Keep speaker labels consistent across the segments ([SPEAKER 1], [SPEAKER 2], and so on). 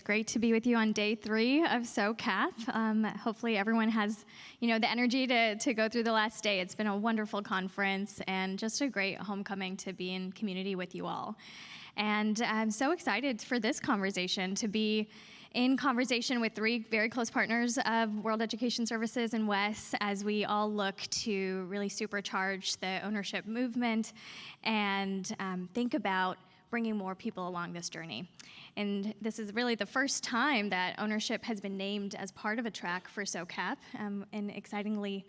[SPEAKER 1] It's great to be with you on day 3 of SOCAP. Hopefully everyone has, the energy to go through the last day. It's been a wonderful conference and just a great homecoming to be in community with you all. And I'm so excited for this conversation, to be in conversation with 3 very close partners of World Education Services and WES as we all look to really supercharge the ownership movement and think about bringing more people along this journey. And this is really the first time that ownership has been named as part of a track for SOCAP, and excitingly,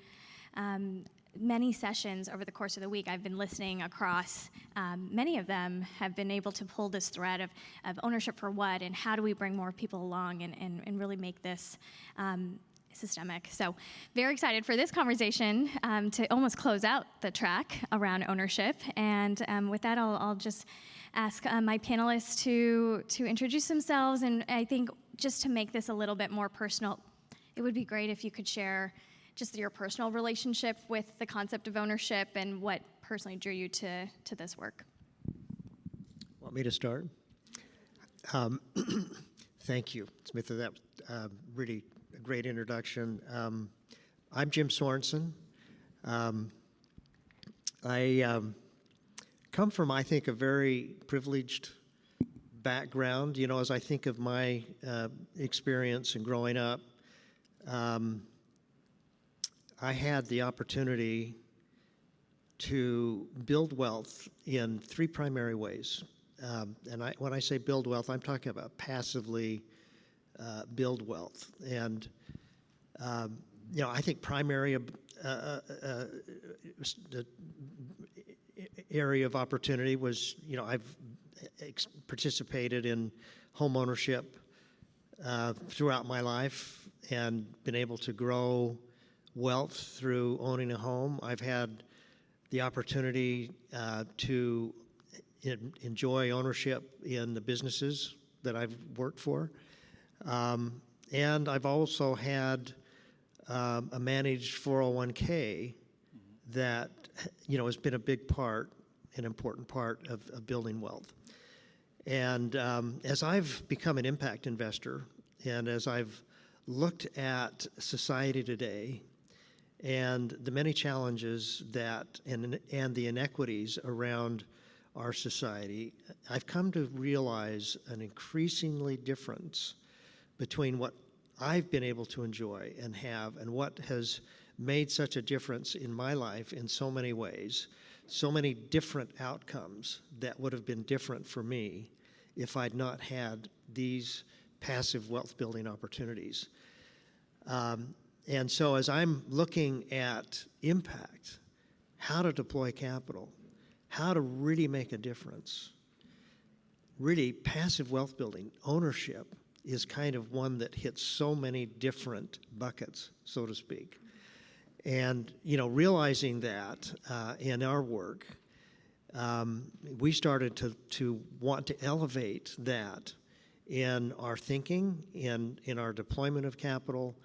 [SPEAKER 1] many sessions over the course of the week I've been listening across. Many of them have been able to pull this thread of ownership for what, and how do we bring more people along and really make this systemic. So very excited for this conversation to almost close out the track around ownership. And with that, I'll just ask my panelists to introduce themselves. And I think just to make this a little bit more personal, it would be great if you could share just your personal relationship with the concept of ownership and what personally drew you to this work.
[SPEAKER 2] Want me to start? Thank you, Smitha. That was really a great introduction. I'm Jim Sorensen. I come from, I think, a very privileged background. As I think of my experience in growing up, I had the opportunity to build wealth in 3 primary ways. When I say build wealth, I'm talking about passively build wealth. And, I think primary the area of opportunity was, I've participated in home ownership throughout my life and been able to grow wealth through owning a home. I've had the opportunity to enjoy ownership in the businesses that I've worked for. And I've also had a managed 401k that, has been a big part, an important part of building wealth. And as I've become an impact investor, and as I've looked at society today, and the many challenges and the inequities around our society, I've come to realize an increasingly difference between what I've been able to enjoy and have and what has made such a difference in my life in so many ways, so many different outcomes that would have been different for me if I'd not had these passive wealth building opportunities. And so as I'm looking at impact, how to deploy capital, how to really make a difference, really passive wealth building, ownership is kind of one that hits so many different buckets, so to speak. And, realizing that in our work, we started to want to elevate that in our thinking, in our deployment of capital,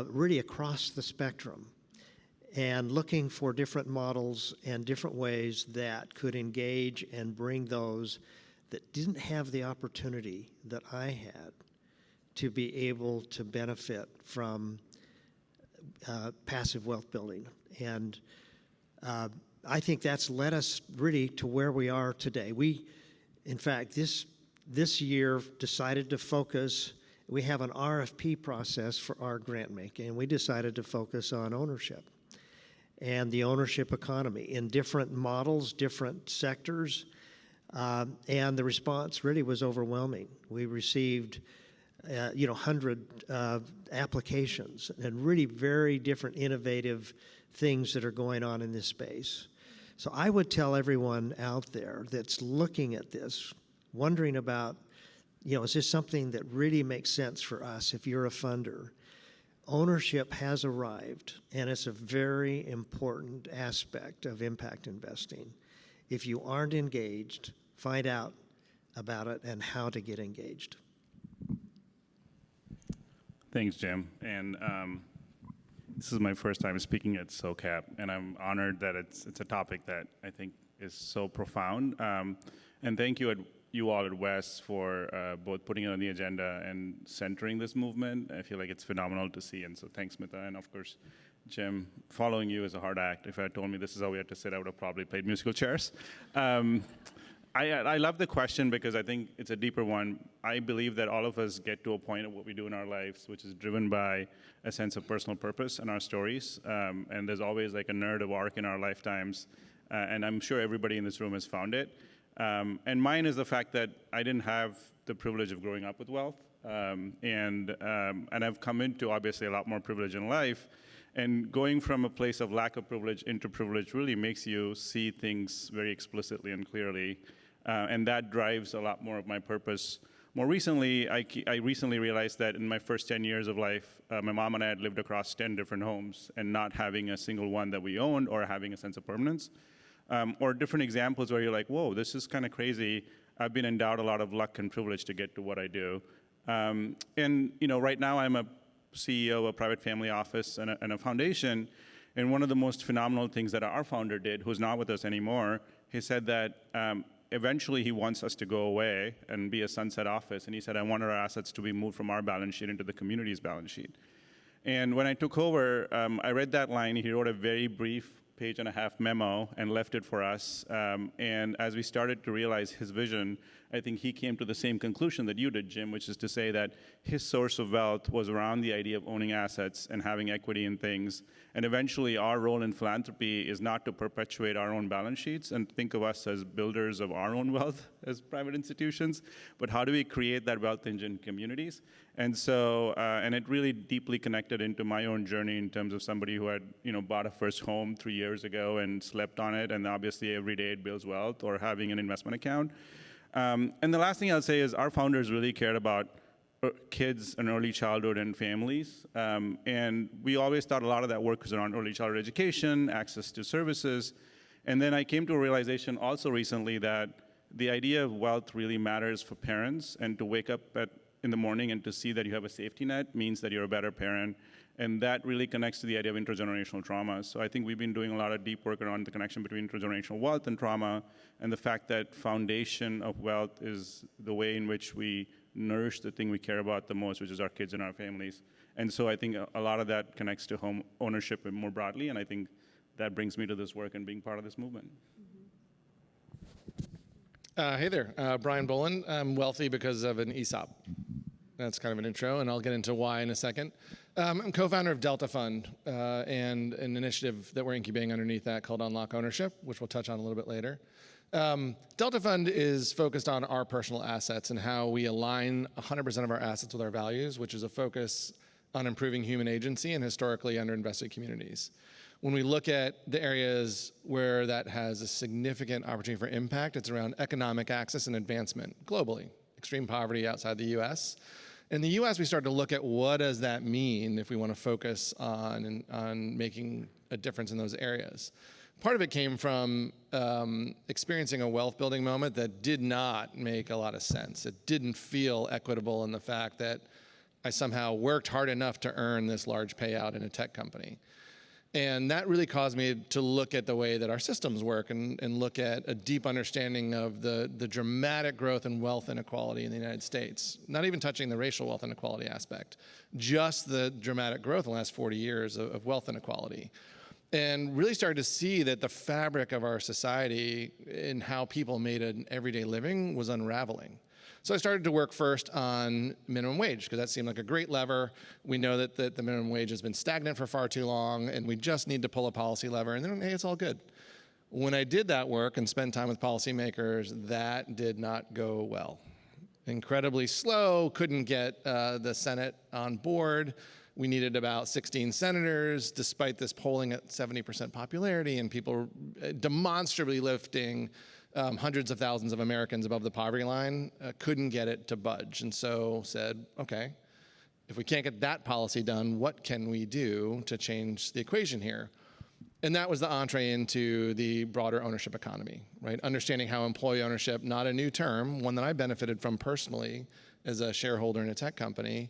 [SPEAKER 2] really across the spectrum, and looking for different models and different ways that could engage and bring those that didn't have the opportunity that I had to be able to benefit from passive wealth building. And I think that's led us really to where we are today. We, in fact, this year decided to focus. We have an RFP process for our grant making, and we decided to focus on ownership and the ownership economy in different models, different sectors, and the response really was overwhelming. We received 100 applications and really very different innovative things that are going on in this space. So I would tell everyone out there that's looking at this, wondering about, is this something that really makes sense for us if you're a funder? Ownership has arrived, and it's a very important aspect of impact investing. If you aren't engaged, find out about it and how to get engaged.
[SPEAKER 3] Thanks, Jim. And this is my first time speaking at SOCAP, and I'm honored that it's a topic that I think is so profound. And thank you you all at Wes for both putting it on the agenda and centering this movement. I feel like it's phenomenal to see, and so thanks, Smita, and of course, Jim. Following you is a hard act. If you had told me this is how we had to sit, I would have probably played musical chairs. I love the question because I think it's a deeper one. I believe that all of us get to a point of what we do in our lives, which is driven by a sense of personal purpose and our stories. And there's always like a narrative arc in our lifetimes. And I'm sure everybody in this room has found it. And mine is the fact that I didn't have the privilege of growing up with wealth. And I've come into obviously a lot more privilege in life. And going from a place of lack of privilege into privilege really makes you see things very explicitly and clearly. And that drives a lot more of my purpose. More recently, I recently realized that in my first 10 years of life, my mom and I had lived across 10 different homes and not having a single one that we owned or having a sense of permanence. Or different examples where you're like, whoa, this is kind of crazy. I've been endowed a lot of luck and privilege to get to what I do. And right now I'm a CEO of a private family office and a foundation. And one of the most phenomenal things that our founder did, who's not with us anymore, he said that eventually he wants us to go away and be a sunset office. And he said, I want our assets to be moved from our balance sheet into the community's balance sheet. And when I took over, I read that line. He wrote a very brief page-and-a-half memo and left it for us. And as we started to realize his vision, I think he came to the same conclusion that you did, Jim, which is to say that his source of wealth was around the idea of owning assets and having equity in things. And eventually, our role in philanthropy is not to perpetuate our own balance sheets and think of us as builders of our own wealth as private institutions, but how do we create that wealth engine in communities? And so, and it really deeply connected into my own journey in terms of somebody who had, bought a first home 3 years ago and slept on it, and obviously every day it builds wealth, or having an investment account. And the last thing I'll say is our founders really cared about kids and early childhood and families. And we always thought a lot of that work was around early childhood education, access to services. And then I came to a realization also recently that the idea of wealth really matters for parents, and to wake up in the morning and to see that you have a safety net means that you're a better parent. And that really connects to the idea of intergenerational trauma. So I think we've been doing a lot of deep work around the connection between intergenerational wealth and trauma, and the fact that foundation of wealth is the way in which we nourish the thing we care about the most, which is our kids and our families. And so I think a lot of that connects to home ownership more broadly, and I think that brings me to this work and being part of this movement.
[SPEAKER 4] Hey there, Brian Boland. I'm wealthy because of an ESOP. That's kind of an intro, and I'll get into why in a second. I'm co-founder of Delta Fund and an initiative that we're incubating underneath that called Unlock Ownership, which we'll touch on a little bit later. Delta Fund is focused on our personal assets and how we align 100% of our assets with our values, which is a focus on improving human agency in historically underinvested communities. When we look at the areas where that has a significant opportunity for impact, it's around economic access and advancement globally, extreme poverty outside the US. In the US, we started to look at what does that mean if we want to focus on making a difference in those areas. Part of it came from experiencing a wealth building moment that did not make a lot of sense. It didn't feel equitable in the fact that I somehow worked hard enough to earn this large payout in a tech company. And that really caused me to look at the way that our systems work and look at a deep understanding of the dramatic growth in wealth inequality in the United States, not even touching the racial wealth inequality aspect, just the dramatic growth in the last 40 years of wealth inequality. And really started to see that the fabric of our society and how people made an everyday living was unraveling. So I started to work first on minimum wage, because that seemed like a great lever. We know that the minimum wage has been stagnant for far too long, and we just need to pull a policy lever, and then, hey, it's all good. When I did that work and spent time with policymakers, that did not go well. Incredibly slow, couldn't get the Senate on board. We needed about 16 senators, despite this polling at 70% popularity, and people demonstrably lifting hundreds of thousands of Americans above the poverty line, couldn't get it to budge. And so said, okay, if we can't get that policy done, what can we do to change the equation here? And that was the entree into the broader ownership economy, right? Understanding how employee ownership, not a new term, one that I benefited from personally as a shareholder in a tech company,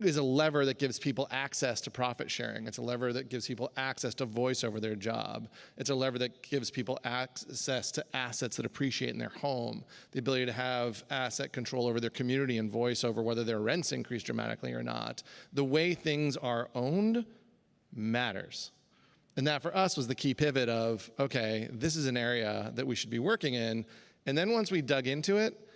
[SPEAKER 4] is a lever that gives people access to profit sharing. It's a lever that gives people access to voice over their job. It's a lever that gives people access to assets that appreciate in their home, the ability to have asset control over their community and voice over whether their rents increase dramatically or not. The way things are owned matters. And that for us was the key pivot of, okay, this is an area that we should be working in. And then once we dug into it,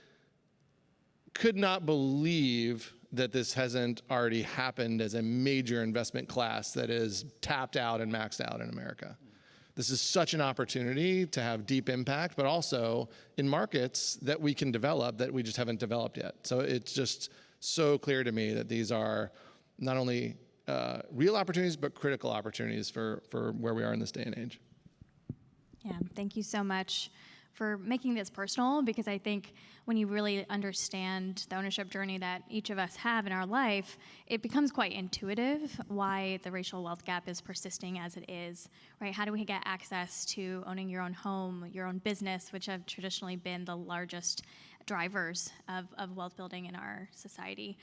[SPEAKER 4] could not believe that this hasn't already happened as a major investment class that is tapped out and maxed out in America. This is such an opportunity to have deep impact, but also in markets that we can develop that we just haven't developed yet. So it's just so clear to me that these are not only real opportunities, but critical opportunities for where we are in this day and age.
[SPEAKER 1] Yeah, thank you so much for making this personal, because I think when you really understand the ownership journey that each of us have in our life, it becomes quite intuitive why the racial wealth gap is persisting as it is, right? How do we get access to owning your own home, your own business, which have traditionally been the largest drivers of wealth building in our society?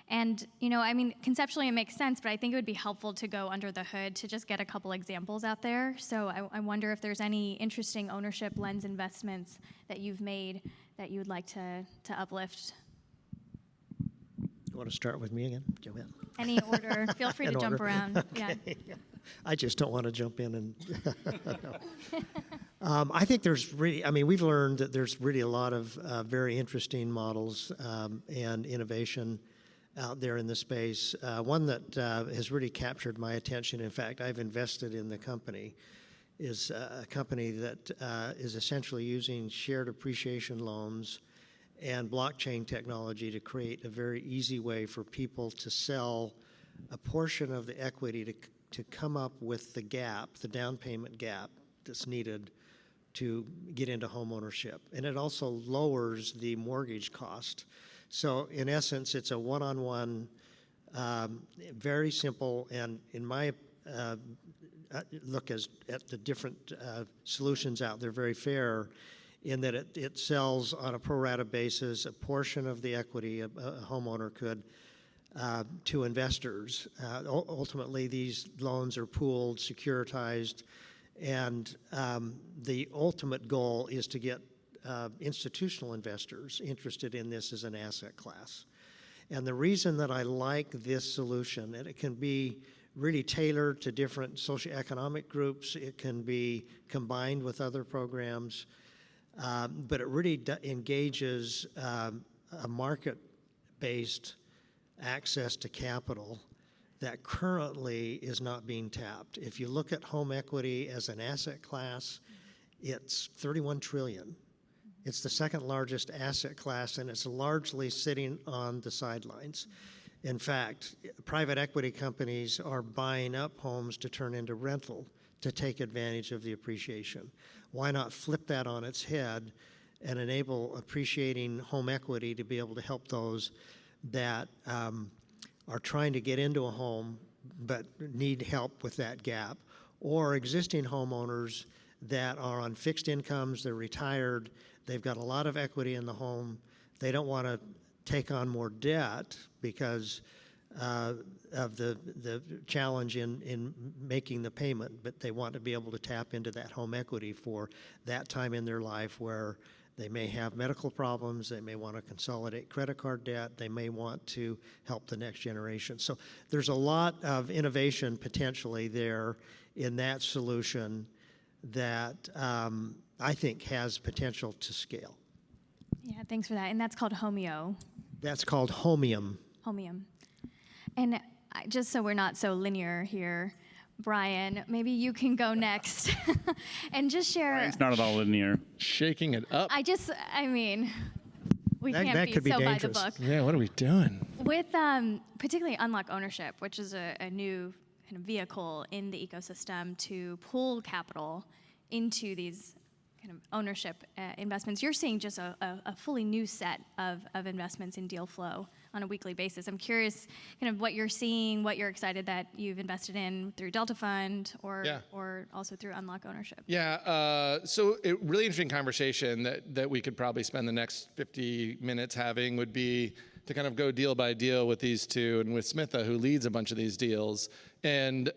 [SPEAKER 1] And, I mean, conceptually it makes sense, but I think it would be helpful to go under the hood to just get a couple examples out there. So I wonder if there's any interesting ownership lens investments that you've made that you would like to uplift.
[SPEAKER 2] You want to start with me again, Joanne?
[SPEAKER 1] Any order. Feel free to jump around.
[SPEAKER 2] Okay.
[SPEAKER 1] Yeah.
[SPEAKER 2] I just don't want to jump in and. I think there's really, we've learned that there's really a lot of very interesting models and innovation out there in the space. One that has really captured my attention, in fact, I've invested in the company, is a company that is essentially using shared appreciation loans and blockchain technology to create a very easy way for people to sell a portion of the equity to come up with the gap, the down payment gap that's needed to get into home ownership. And it also lowers the mortgage cost. So in essence, it's a one-on-one, very simple, and in my look at the different solutions out there, very fair in that it sells on a pro rata basis a portion of the equity a homeowner could to investors. Ultimately, these loans are pooled, securitized, and the ultimate goal is to get institutional investors interested in this as an asset class. And the reason that I like this solution, and it can be really tailored to different socioeconomic groups, it can be combined with other programs, but it really engages a market-based access to capital that currently is not being tapped. If you look at home equity as an asset class, it's $31 trillion. It's the second largest asset class, and it's largely sitting on the sidelines. In fact, private equity companies are buying up homes to turn into rental to take advantage of the appreciation. Why not flip that on its head and enable appreciating home equity to be able to help those that are trying to get into a home but need help with that gap, or existing homeowners that are on fixed incomes, they're retired, they've got a lot of equity in the home, they don't want to take on more debt because of the challenge in making the payment, but they want to be able to tap into that home equity for that time in their life where they may have medical problems, they may want to consolidate credit card debt, they may want to help the next generation. So there's a lot of innovation potentially there in that solution that I think has potential to scale.
[SPEAKER 1] Yeah, thanks for that. And that's called Homeo.
[SPEAKER 2] That's called Homium.
[SPEAKER 1] Homium. And just so we're not so linear here, Brian, maybe you can go next and just share.
[SPEAKER 3] It's not at all linear.
[SPEAKER 4] Shaking it up.
[SPEAKER 1] We
[SPEAKER 2] That
[SPEAKER 1] can't be
[SPEAKER 2] could be
[SPEAKER 1] so
[SPEAKER 2] dangerous.
[SPEAKER 1] by the book.
[SPEAKER 4] Yeah, what are we doing?
[SPEAKER 1] With particularly Unlock Ownership, which is a new kind of vehicle in the ecosystem to pull capital into these kind of ownership investments, you're seeing just a fully new set of investments in deal flow on a weekly basis. I'm curious kind of what you're seeing, what you're excited that you've invested in through Delta Fund or also through Unlock Ownership.
[SPEAKER 4] Yeah, so a really interesting conversation that we could probably spend the next 50 minutes having would be to kind of go deal by deal with these two and with Smitha, who leads a bunch of these deals, and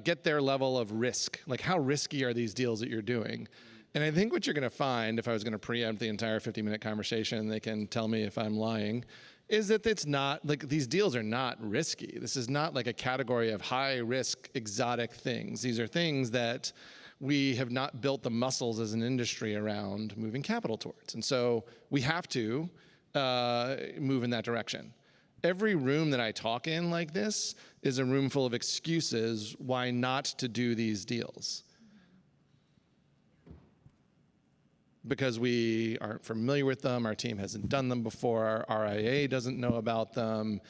[SPEAKER 4] get their level of risk. Like, how risky are these deals that you're doing? And I think what you're going to find, if I was going to preempt the entire 50-minute conversation, they can tell me if I'm lying, is that it's not, like, these deals are not risky. This is not like a category of high-risk, exotic things. These are things that we have not built the muscles as an industry around moving capital towards. And so we have to move in that direction. Every room that I talk in like this is a room full of excuses why not to do these deals. Because we aren't familiar with them, our team hasn't done them before, our RIA doesn't know about them,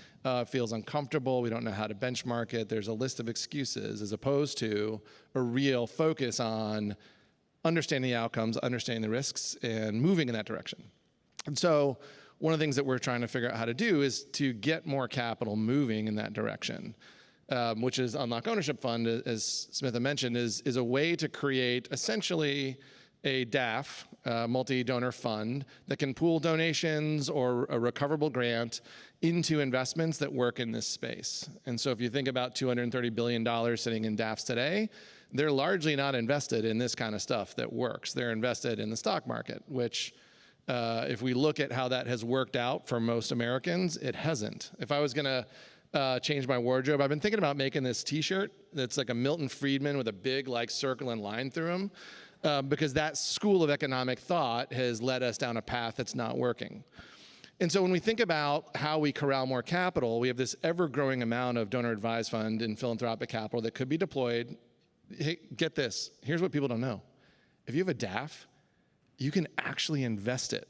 [SPEAKER 4] feels uncomfortable, we don't know how to benchmark it. There's a list of excuses as opposed to a real focus on understanding the outcomes, understanding the risks, and moving in that direction. And so one of the things that we're trying to figure out how to do is to get more capital moving in that direction, which is Unlock Ownership Fund, as Smitha mentioned, is a way to create essentially a DAF, multi-donor fund, that can pool donations or a recoverable grant into investments that work in this space. And so if you think about $230 billion sitting in DAFs today, they're largely not invested in this kind of stuff that works. They're invested in the stock market, which if we look at how that has worked out for most Americans, it hasn't. If I was going to change my wardrobe, I've been thinking about making this T-shirt that's like a Milton Friedman with a big like circle and line through him, because that school of economic thought has led us down a path that's not working. And so when we think about how we corral more capital, we have this ever-growing amount of donor advised fund and philanthropic capital that could be deployed. Hey, get this. Here's what people don't know. If you have a DAF, you can actually invest it,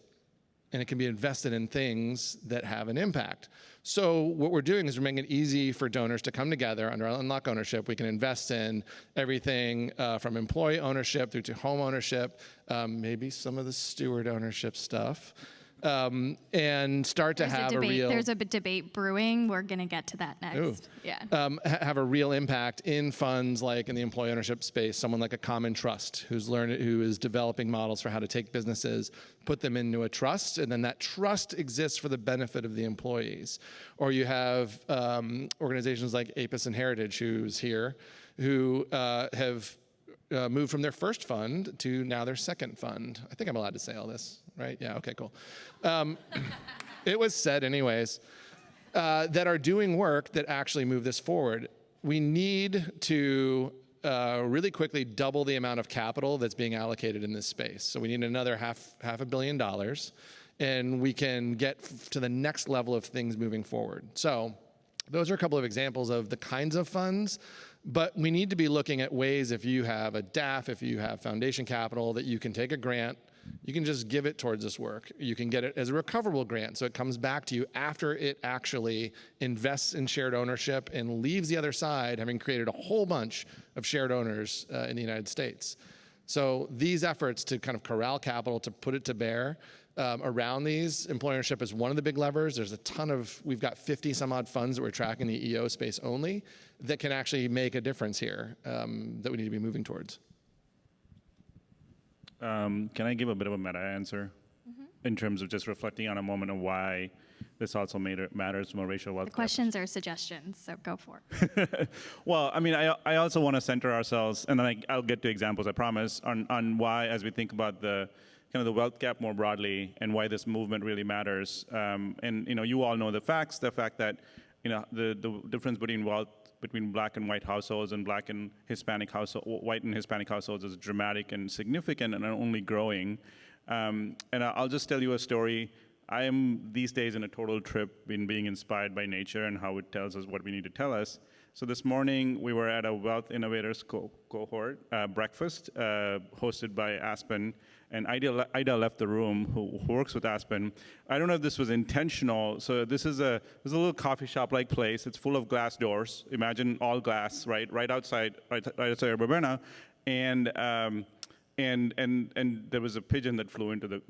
[SPEAKER 4] and it can be invested in things that have an impact. So what we're doing is we're making it easy for donors to come together under Unlock Ownership. We can invest in everything from employee ownership through to home ownership, maybe some of the steward ownership stuff, and start to have a real...
[SPEAKER 1] There's a debate brewing. We're going to get to that next.
[SPEAKER 4] Ooh.
[SPEAKER 1] Yeah.
[SPEAKER 4] Have a real impact in funds like in the employee ownership space, someone like a Common Trust who is developing models for how to take businesses, put them into a trust, and then that trust exists for the benefit of the employees. Or you have organizations like APIS and Heritage, who's here, who have moved from their first fund to now their second fund. I think I'm allowed to say all this, right? Yeah, okay, cool. It was said anyways. That are doing work that actually move this forward. We need to really quickly double the amount of capital that's being allocated in this space. So we need another half $500 million, and we can get to the next level of things moving forward. So those are a couple of examples of the kinds of funds, but we need to be looking at ways, if you have a DAF, if you have foundation capital, that you can take a grant, you can just give it towards this work. You can get it as a recoverable grant, so it comes back to you after it actually invests in shared ownership and leaves the other side having created a whole bunch of shared owners in the United States. So these efforts to kind of corral capital, to put it to bear around these, employee ownership is one of the big levers. There's a ton of, we've got 50 some odd funds that we're tracking the EO space only that can actually make a difference here that we need to be moving towards.
[SPEAKER 3] Can I give a bit of a meta answer in terms of just reflecting on a moment of why this also matters from a racial wealth?
[SPEAKER 1] The questions are suggestions, so go for
[SPEAKER 3] it. Well, I mean, I also want to center ourselves, and then I'll get to examples, I promise, on why, as we think about the kind of the wealth gap more broadly and why this movement really matters. And you all know the facts, the fact that the difference between wealth between black and white households and black and Hispanic white and Hispanic households is dramatic and significant and only growing. And I'll just tell you a story. I am these days in a total trip in being inspired by nature and how it tells us what we need to tell us. So this morning we were at a Wealth Innovators cohort breakfast hosted by Aspen, and Ida left the room, who works with Aspen. I don't know if this was intentional. So this is a little coffee shop-like place. It's full of glass doors. Imagine all glass, right outside Urbana, and there was a pigeon that flew into the.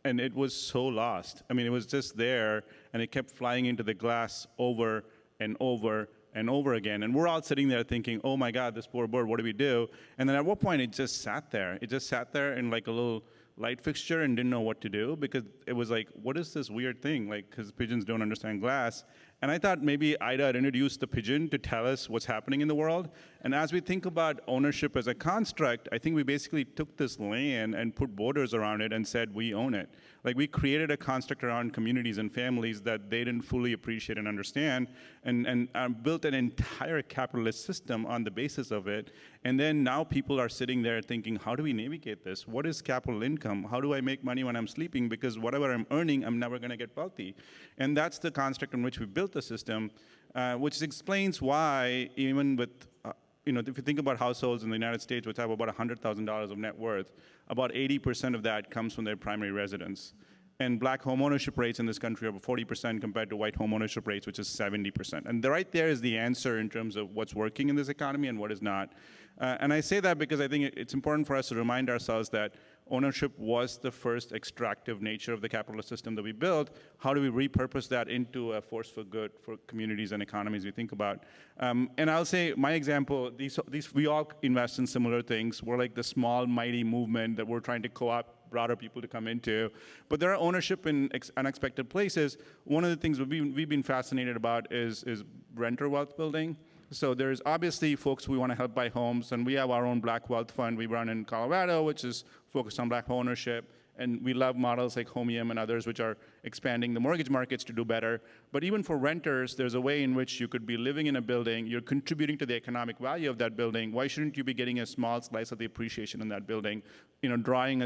[SPEAKER 3] And it was so lost. I mean, it was just there, and it kept flying into the glass over and over and over again. And we're all sitting there thinking, oh my God, this poor bird, what do we do? And then at what point it just sat there. It just sat there in like a little light fixture and didn't know what to do because it was like, what is this weird thing? Like, because pigeons don't understand glass. And I thought maybe Ida had introduced the pigeon to tell us what's happening in the world. And as we think about ownership as a construct, I think we basically took this land and put borders around it and said, we own it. Like, we created a construct around communities and families that they didn't fully appreciate and understand, and built an entire capitalist system on the basis of it. And then now people are sitting there thinking, how do we navigate this? What is capital income? How do I make money when I'm sleeping? Because whatever I'm earning, I'm never going to get wealthy. And that's the construct in which we built the system, which explains why even with, if you think about households in the United States, which have about $100,000 of net worth, about 80% of that comes from their primary residence. And black home ownership rates in this country are 40% compared to white home ownership rates, which is 70%. And right there is the answer in terms of what's working in this economy and what is not. And I say that because I think it's important for us to remind ourselves that ownership was the first extractive nature of the capitalist system that we built. How do we repurpose that into a force for good for communities and economies we think about? And I'll say my example, we all invest in similar things. We're like the small, mighty movement that we're trying to co-opt broader people to come into. But there are ownership in unexpected places. One of the things we've been fascinated about is renter wealth building. So there's obviously folks we want to help buy homes, and we have our own Black Wealth Fund we run in Colorado, which is focused on Black ownership. And we love models like Homium and others, which are expanding the mortgage markets to do better. But even for renters, there's a way in which you could be living in a building, you're contributing to the economic value of that building. Why shouldn't you be getting a small slice of the appreciation in that building? Drawing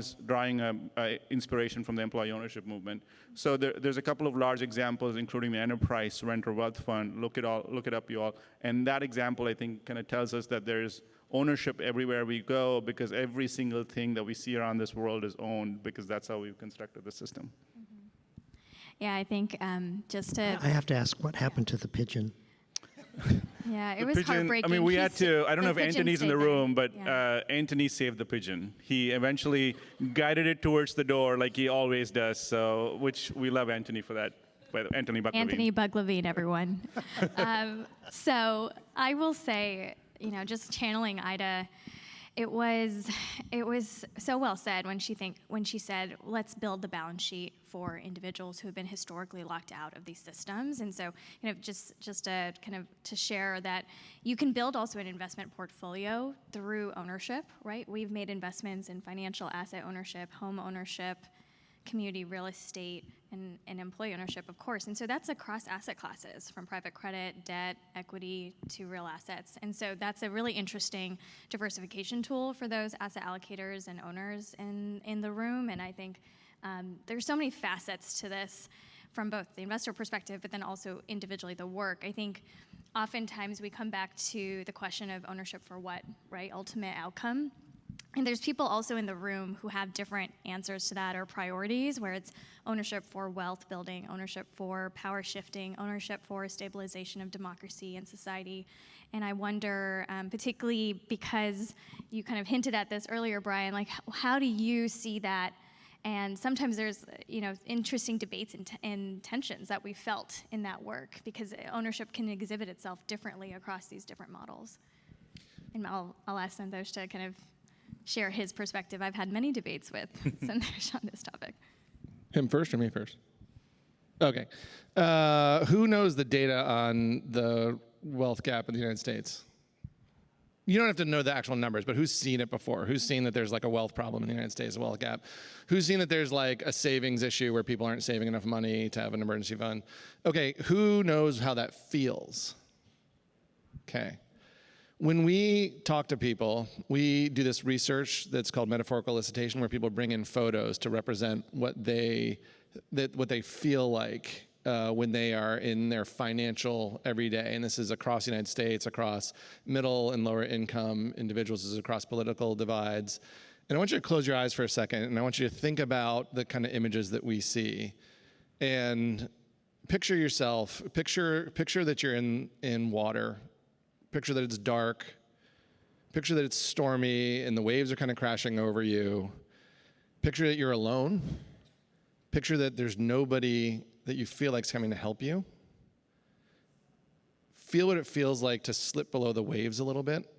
[SPEAKER 3] inspiration from the employee ownership movement. So there's a couple of large examples, including the Enterprise Renter Wealth Fund. Look it up, you all. And that example, I think, kind of tells us that there's ownership everywhere we go, because every single thing that we see around this world is owned, because that's how we've constructed the system.
[SPEAKER 1] Mm-hmm. Yeah, I think just to...
[SPEAKER 2] I have to ask, what happened to the pigeon?
[SPEAKER 1] Yeah, it was heartbreaking.
[SPEAKER 3] I mean, we had to, I don't know if Anthony's in the room, but
[SPEAKER 1] yeah.
[SPEAKER 3] Anthony saved the pigeon. He eventually guided it towards the door like he always does, so, which we love Anthony for that. Anthony Buck-Levine.
[SPEAKER 1] Anthony Buck-Levine, everyone. So I will say, just channeling Ida, it was so well said when she said, let's build the balance sheet for individuals who have been historically locked out of these systems. And so just to share that you can build also an investment portfolio through ownership, right? We've made investments in financial asset ownership, home ownership, community real estate, and employee ownership, of course. And so that's across asset classes, from private credit, debt, equity, to real assets. And so that's a really interesting diversification tool for those asset allocators and owners in the room. And I think there's so many facets to this from both the investor perspective, but then also individually the work. I think oftentimes we come back to the question of ownership for what, right? Ultimate outcome. And there's people also in the room who have different answers to that or priorities, where it's ownership for wealth building, ownership for power shifting, ownership for stabilization of democracy and society. And I wonder, particularly because you kind of hinted at this earlier, Brian, like how do you see that? And sometimes there's, interesting debates and tensions that we felt in that work, because ownership can exhibit itself differently across these different models. And I'll ask Santhosh to kind of share his perspective. I've had many debates with Santhosh on this topic.
[SPEAKER 4] Him first or me first? Okay. Who knows the data on the wealth gap in the United States? You don't have to know the actual numbers, but who's seen it before? Who's seen that there's like a wealth problem in the United States, a wealth gap? Who's seen that there's like a savings issue where people aren't saving enough money to have an emergency fund? Okay, who knows how that feels? Okay. When we talk to people, we do this research that's called metaphorical elicitation, where people bring in photos to represent what they feel like when they are in their financial everyday. And this is across the United States, across middle and lower income individuals, this is across political divides. And I want you to close your eyes for a second, and I want you to think about the kind of images that we see. And picture yourself, picture that you're in water. Picture that it's dark. Picture that it's stormy and the waves are kind of crashing over you. Picture that you're alone. Picture that there's nobody that you feel like is coming to help you. Feel what it feels like to slip below the waves a little bit.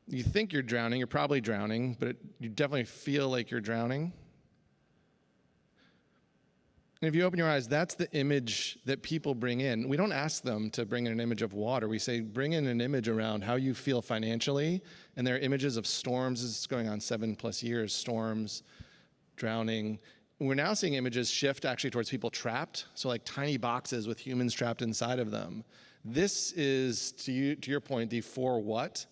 [SPEAKER 4] You think you're drowning, you're probably drowning, but you definitely feel like you're drowning. And if you open your eyes, that's the image that people bring in. We don't ask them to bring in an image of water. We say, bring in an image around how you feel financially. And there are images of storms. This is going on 7+ years, storms, drowning. And we're now seeing images shift actually towards people trapped. So like tiny boxes with humans trapped inside of them. This is, to your point, the for what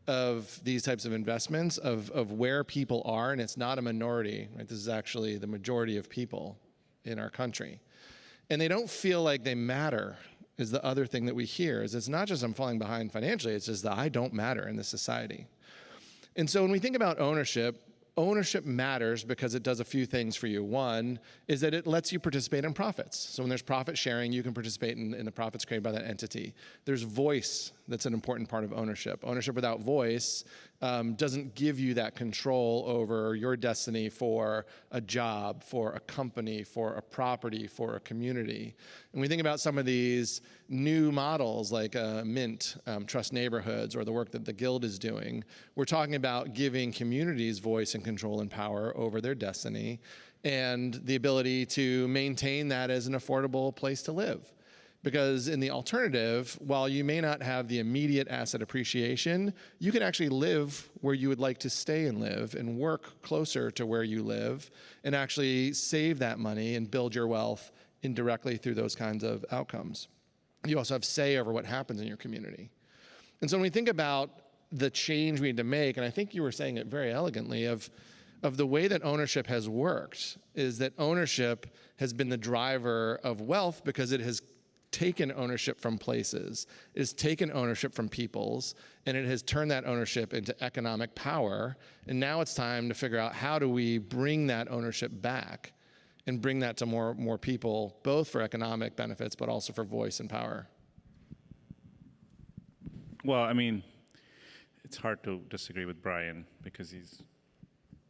[SPEAKER 4] of these types of investments, of where people are. And it's not a minority, right? This is actually the majority of people in our country. And they don't feel like they matter, is the other thing that we hear, is it's not just I'm falling behind financially, it's just that I don't matter in this society. And so when we think about ownership matters because it does a few things for you. One is that it lets you participate in profits. So when there's profit sharing, you can participate in the profits created by that entity. There's voice that's an important part of ownership. Ownership without voice doesn't give you that control over your destiny for a job, for a company, for a property, for a community. And we think about some of these new models like Mint, Trust Neighborhoods, or the work that the Guild is doing. We're talking about giving communities voice and control and power over their destiny and the ability to maintain that as an affordable place to live. Because in the alternative, while you may not have the immediate asset appreciation, you can actually live where you would like to stay and live and work closer to where you live and actually save that money and build your wealth indirectly through those kinds of outcomes. You also have say over what happens in your community. And so when we think about the change we need to make, and I think you were saying it very elegantly, of the way that ownership has worked, is that ownership has been the driver of wealth because it has taken ownership from places, it has taken ownership from peoples, and it has turned that ownership into economic power. And now it's time to figure out how do we bring that ownership back and bring that to more people, both for economic benefits, but also for voice and power.
[SPEAKER 3] Well, I mean, it's hard to disagree with Brian because he's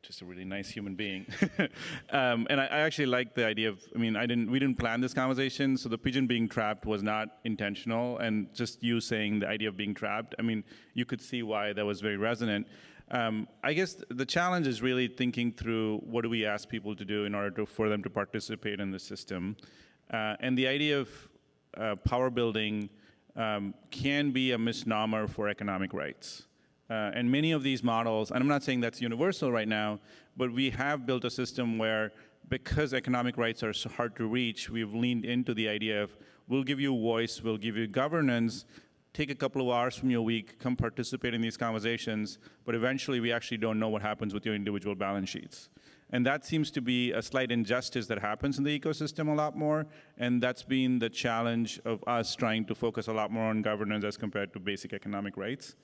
[SPEAKER 3] just a really nice human being. And I actually like the idea of, I mean, we didn't plan this conversation, so the pigeon being trapped was not intentional, and just you saying the idea of being trapped, I mean, you could see why that was very resonant. I guess the challenge is really thinking through what do we ask people to do in order for them to participate in the system. And the idea of power building can be a misnomer for economic rights. And many of these models, and I'm not saying that's universal right now, but we have built a system where, because economic rights are so hard to reach, we've leaned into the idea of, we'll give you voice, we'll give you governance, take a couple of hours from your week, come participate in these conversations, but eventually we actually don't know what happens with your individual balance sheets. And that seems to be a slight injustice that happens in the ecosystem a lot more, and that's been the challenge of us trying to focus a lot more on governance as compared to basic economic rights.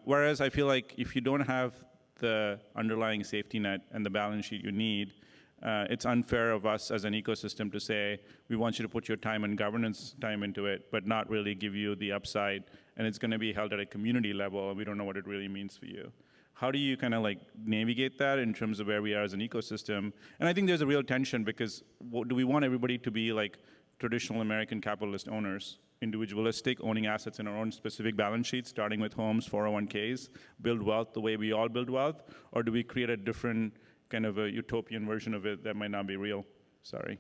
[SPEAKER 3] Whereas I feel like if you don't have the underlying safety net and the balance sheet you need, it's unfair of us as an ecosystem to say, we want you to put your time and governance time into it, but not really give you the upside, and it's going to be held at a community level, and we don't know what it really means for you. How do you kind of like navigate that in terms of where we are as an ecosystem? And I think there's a real tension because do we want everybody to be like traditional American capitalist owners, individualistic, owning assets in our own specific balance sheets, starting with homes, 401ks, build wealth the way we all build wealth? Or do we create a different kind of a utopian version of it that might not be real? Sorry.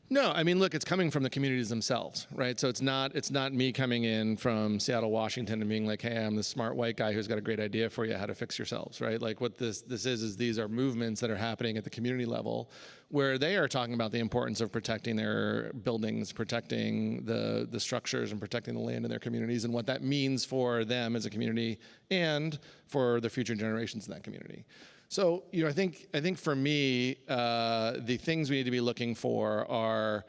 [SPEAKER 4] No, I mean, look, it's coming from the communities themselves, right? So it's not me coming in from Seattle, Washington, and being like, hey, I'm the smart white guy who's got a great idea for you how to fix yourselves, right? Like what this is these are movements that are happening at the community level where they are talking about the importance of protecting their buildings, protecting the structures, and protecting the land in their communities, and what that means for them as a community and for the future generations in that community. So, you know, I think for me, the things we need to be looking for are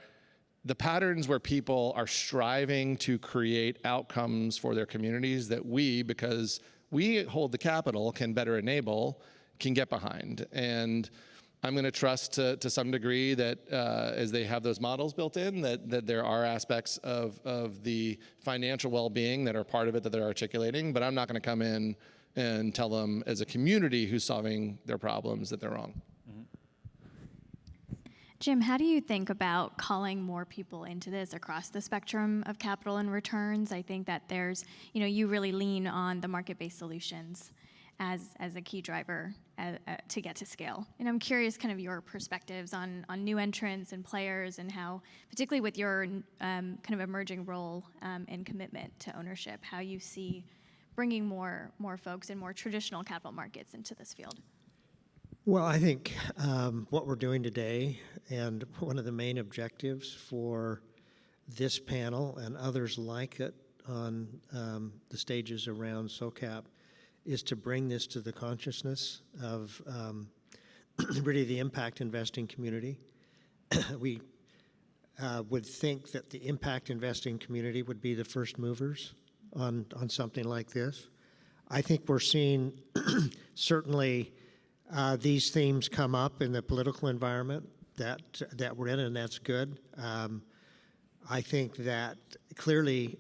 [SPEAKER 4] the patterns where people are striving to create outcomes for their communities that we, because we hold the capital, can better enable, can get behind. And I'm going to trust to some degree that as they have those models built in, that there are aspects of the financial well-being that are part of it that they're articulating, but I'm not going to come in and tell them as a community who's solving their problems that they're wrong.
[SPEAKER 1] Jim, how do you think about calling more people into this across the spectrum of capital and returns? I think that there's, you really lean on the market-based solutions as a key driver to get to scale. And I'm curious kind of your perspectives on new entrants and players and how, particularly with your kind of emerging role and commitment to ownership, how you see bringing more folks in more traditional capital markets into this field.
[SPEAKER 2] Well, I think what we're doing today, and one of the main objectives for this panel and others like it on the stages around SOCAP, is to bring this to the consciousness of really the impact investing community. We would think that the impact investing community would be the first movers on something like this. I think we're seeing certainly these themes come up in the political environment that we're in, and that's good. I think that clearly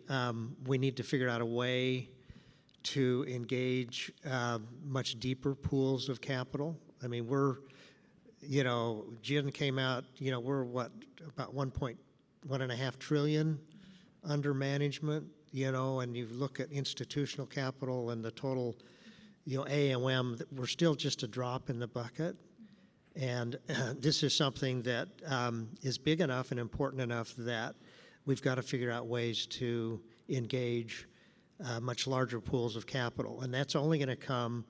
[SPEAKER 2] we need to figure out a way to engage much deeper pools of capital. I mean, Jim came out, we're about 1.5 trillion under management, and you look at institutional capital and the total, AUM, we're still just a drop in the bucket. And this is something that is big enough and important enough that we've got to figure out ways to engage much larger pools of capital. And that's only going to come,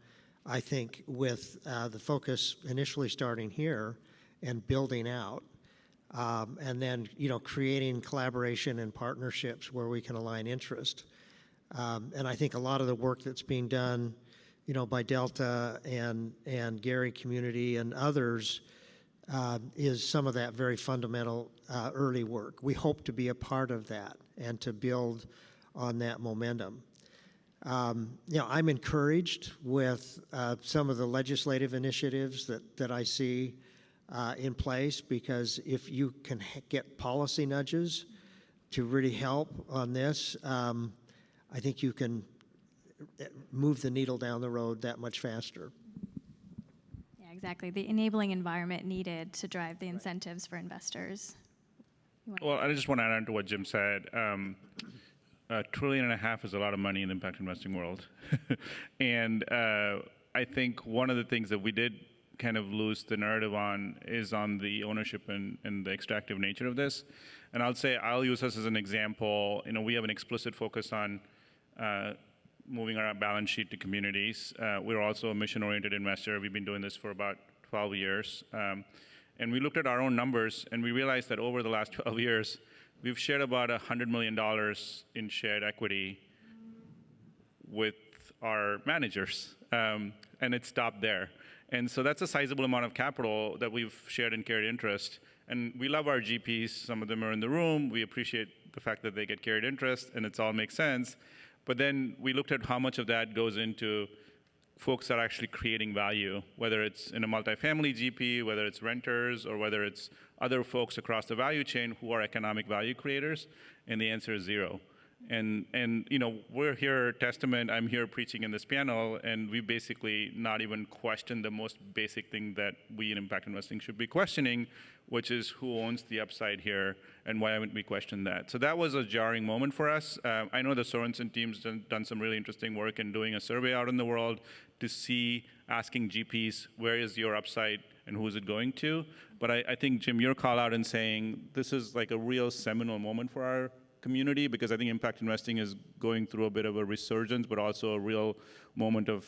[SPEAKER 2] I think, with the focus initially starting here and building out. And then, creating collaboration and partnerships where we can align interest. And I think a lot of the work that's being done, by Delta and Gary Community and others is some of that very fundamental early work. We hope to be a part of that and to build on that momentum. I'm encouraged with some of the legislative initiatives that I see in place, because if you can get policy nudges to really help on this, I think you can move the needle down the road that much faster.
[SPEAKER 1] Yeah, exactly. The enabling environment needed to drive the incentives for investors.
[SPEAKER 3] Well, I just want to add on to what Jim said. $1.5 trillion is a lot of money in the impact investing world. And I think one of the things that we did kind of lose the narrative on is on the ownership and the extractive nature of this. And I'll use us as an example. We have an explicit focus on moving our balance sheet to communities. We're also a mission-oriented investor. We've been doing this for about 12 years. And we looked at our own numbers, and we realized that over the last 12 years, we've shared about $100 million in shared equity with our managers, and it stopped there. And so that's a sizable amount of capital that we've shared and carried interest. And we love our GPs. Some of them are in the room. We appreciate the fact that they get carried interest, and it all makes sense. But then we looked at how much of that goes into folks that are actually creating value, whether it's in a multifamily GP, whether it's renters, or whether it's other folks across the value chain who are economic value creators, and the answer is zero. And we're here testament, I'm here preaching in this panel, and we basically not even question the most basic thing that we in impact investing should be questioning, which is who owns the upside here, and why haven't we questioned that? So that was a jarring moment for us. I know the Sorensen team's done some really interesting work in doing a survey out in the world to see, asking GPs, where is your upside and who is it going to? But I think, Jim, your call out in saying this is like a real seminal moment for our community, because I think impact investing is going through a bit of a resurgence, but also a real moment of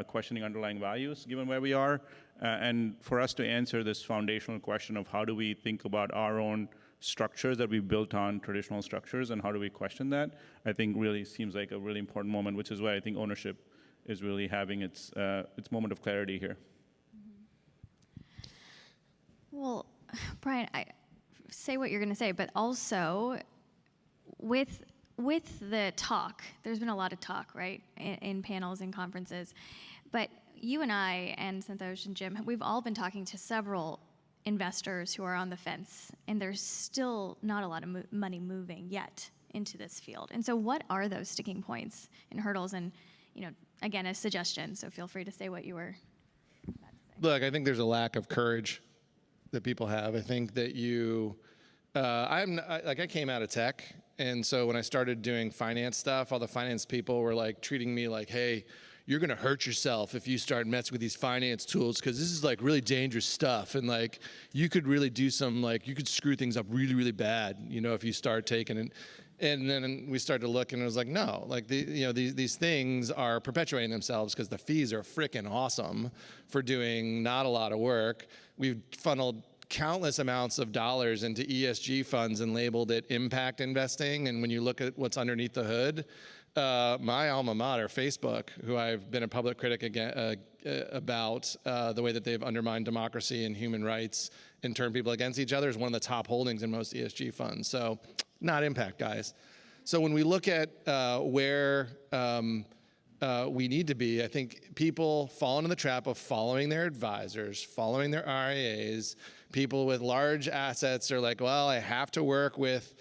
[SPEAKER 3] questioning underlying values, given where we are. And for us to answer this foundational question of how do we think about our own structures that we built on traditional structures, and how do we question that, I think really seems like a really important moment, which is why I think ownership is really having its moment of clarity here.
[SPEAKER 1] Well, Brian, say what you're going to say, but also with the talk, there's been a lot of talk, right, in panels and conferences, but you and I and Santhosh and Jim, we've all been talking to several investors who are on the fence, and there's still not a lot of money moving yet into this field. And so what are those sticking points and hurdles? And, again, a suggestion, so feel free to say what you were about to say.
[SPEAKER 4] Look, I think there's a lack of courage that people have. I think that I came out of tech, and so when I started doing finance stuff, all the finance people were like treating me like, hey, you're gonna hurt yourself if you start messing with these finance tools, because this is like really dangerous stuff, and like you could really do some, like you could screw things up really, really bad, if you start taking it. And then we started to look, and it was like, no, like these things are perpetuating themselves because the fees are freaking awesome for doing not a lot of work. We've funneled countless amounts of dollars into ESG funds and labeled it impact investing. And when you look at what's underneath the hood, my alma mater, Facebook, who I've been a public critic about the way that they've undermined democracy and human rights and turned people against each other, is one of the top holdings in most ESG funds. So not impact, guys. So when we look at where we need to be, I think people fall into the trap of following their advisors, following their RIAs. People with large assets are like, well, I have to work with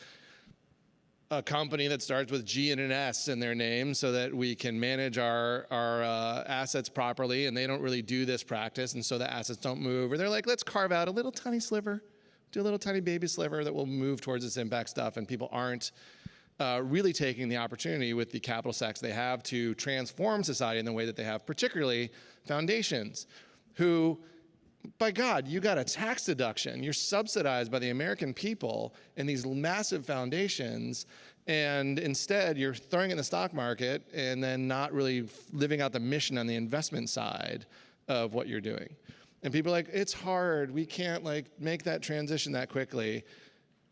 [SPEAKER 4] a company that starts with G and an S in their name so that we can manage our assets properly, and they don't really do this practice, and so the assets don't move. Or they're like, let's carve out a little tiny sliver, do a little tiny baby sliver that will move towards this impact stuff, and people aren't really taking the opportunity with the capital stacks they have to transform society in the way that they have, particularly foundations, who, by God, you got a tax deduction. You're subsidized by the American people in these massive foundations, and instead you're throwing it in the stock market and then not really living out the mission on the investment side of what you're doing. And people are like, it's hard. We can't make that transition that quickly.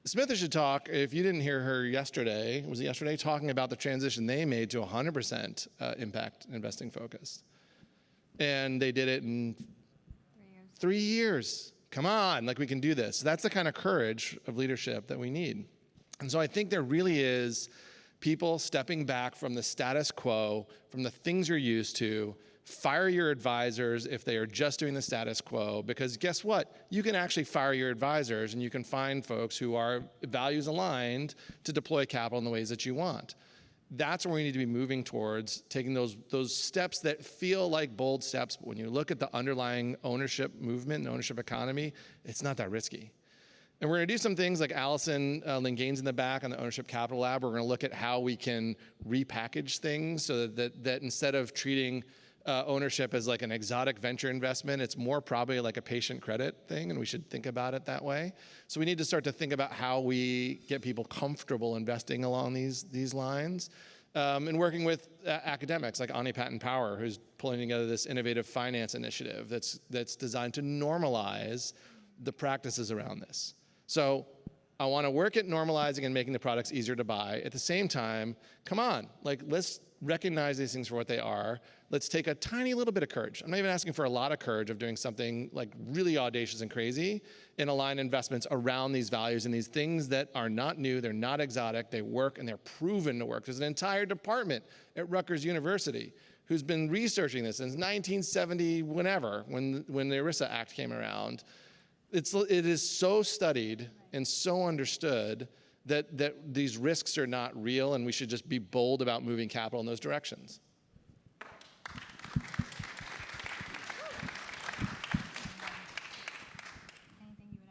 [SPEAKER 4] Smitha should talk, if you didn't hear her yesterday, was it yesterday, talking about the transition they made to 100% impact investing focused. And they did it in 3 years. Come on, we can do this. That's the kind of courage of leadership that we need. And so I think there really is people stepping back from the status quo, from the things you're used to. Fire your advisors if they are just doing the status quo, because guess what? You can actually fire your advisors, and you can find folks who are values aligned to deploy capital in the ways that you want. That's where we need to be moving towards, taking those steps that feel like bold steps, but when you look at the underlying ownership movement and ownership economy, it's not that risky. And we're gonna do some things like Allison Lingane's in the back on the Ownership Capital Lab. We're gonna look at how we can repackage things so that instead of treating ownership as like an exotic venture investment, it's more probably like a patient credit thing, and we should think about it that way. So we need to start to think about how we get people comfortable investing along these lines, and working with academics like Ani Patton Power, who's pulling together this innovative finance initiative that's designed to normalize the practices around this. So I want to work at normalizing and making the products easier to buy. At the same time, come on, let's recognize these things for what they are. Let's take a tiny little bit of courage. I'm not even asking for a lot of courage of doing something really audacious and crazy, and align investments around these values and these things that are not new, they're not exotic, they work and they're proven to work. There's an entire department at Rutgers University who's been researching this since 1970, whenever, when the ERISA Act came around. It is so studied and so understood that these risks are not real, and we should just be bold about moving capital in those directions.
[SPEAKER 1] Anything you would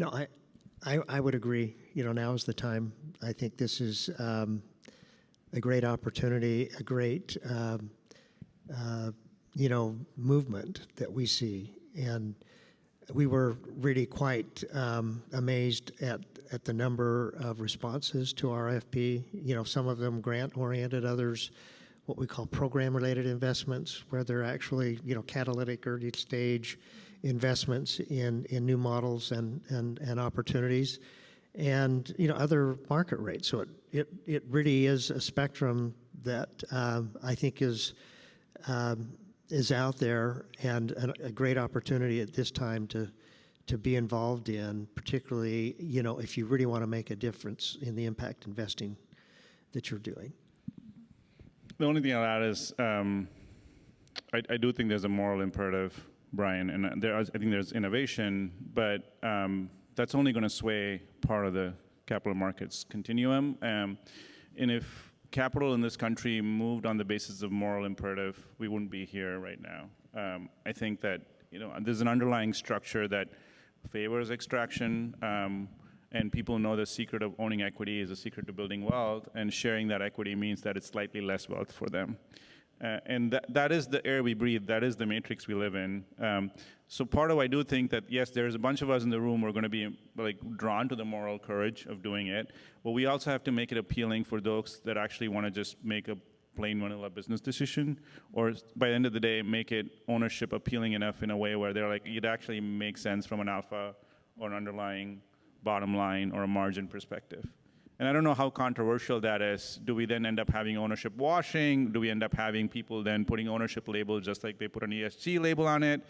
[SPEAKER 1] add?
[SPEAKER 2] No, I would agree. Now is the time. I think this is a great opportunity, a great movement that we see, and we were really quite amazed at the number of responses to RFP. Some of them grant-oriented, others what we call program-related investments, where they're actually catalytic early-stage investments in new models and opportunities, and other market rates. So it really is a spectrum that I think is out there, and a great opportunity at this time to be involved in, particularly if you really want to make a difference in the impact investing that you're doing.
[SPEAKER 3] The only thing I'll add is I do think there's a moral imperative, Brian, and I think there's innovation, but that's only going to sway part of the capital markets continuum. And if capital in this country moved on the basis of moral imperative, we wouldn't be here right now. I think that there's an underlying structure that favors extraction, and people know the secret of owning equity is the secret to building wealth, and sharing that equity means that it's slightly less wealth for them. And that is the air we breathe. That is the matrix we live in. So part of I do think that, yes, there's a bunch of us in the room who are going to be drawn to the moral courage of doing it, but we also have to make it appealing for those that actually want to just make a plain vanilla business decision, or by the end of the day, make it ownership appealing enough in a way where they're like, it actually makes sense from an alpha or an underlying bottom line or a margin perspective. And I don't know how controversial that is. Do we then end up having ownership washing? Do we end up having people then putting ownership labels just like they put an ESG label on it?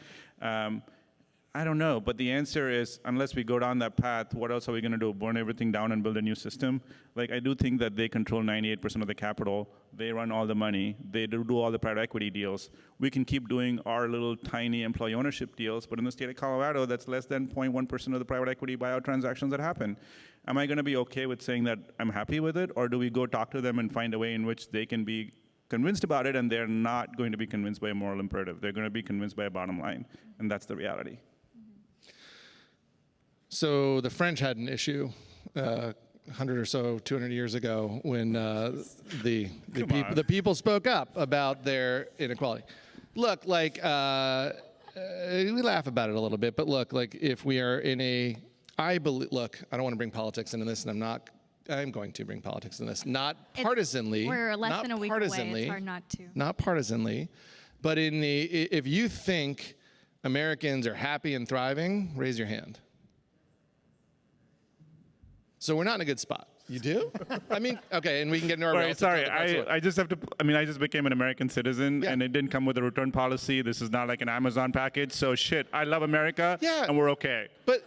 [SPEAKER 3] I don't know, but the answer is, unless we go down that path, what else are we going to do? Burn everything down and build a new system? I do think that they control 98% of the capital. They run all the money. They do all the private equity deals. We can keep doing our little tiny employee ownership deals, but in the state of Colorado, that's less than 0.1% of the private equity buyout transactions that happen. Am I going to be okay with saying that I'm happy with it, or do we go talk to them and find a way in which they can be convinced about it, and they're not going to be convinced by a moral imperative? They're going to be convinced by a bottom line, and that's the reality.
[SPEAKER 4] So the French had an issue 100 or so, 200 years ago when the people spoke up about their inequality. Look, we laugh about it a little bit, but look, if we are in a, I don't want to bring politics into this, and I'm going to bring politics into this. Not partisanly.
[SPEAKER 1] We're less than a week away. It's hard not to.
[SPEAKER 4] Not partisanly, but if you think Americans are happy and thriving, raise your hand. So we're not in a good spot. You do? I mean, okay, and we can get into our
[SPEAKER 3] Right, sorry, I just have to, I just became an American citizen, and it didn't come with a return policy. This is not like an Amazon package, so shit, I love America, and we're okay.
[SPEAKER 4] But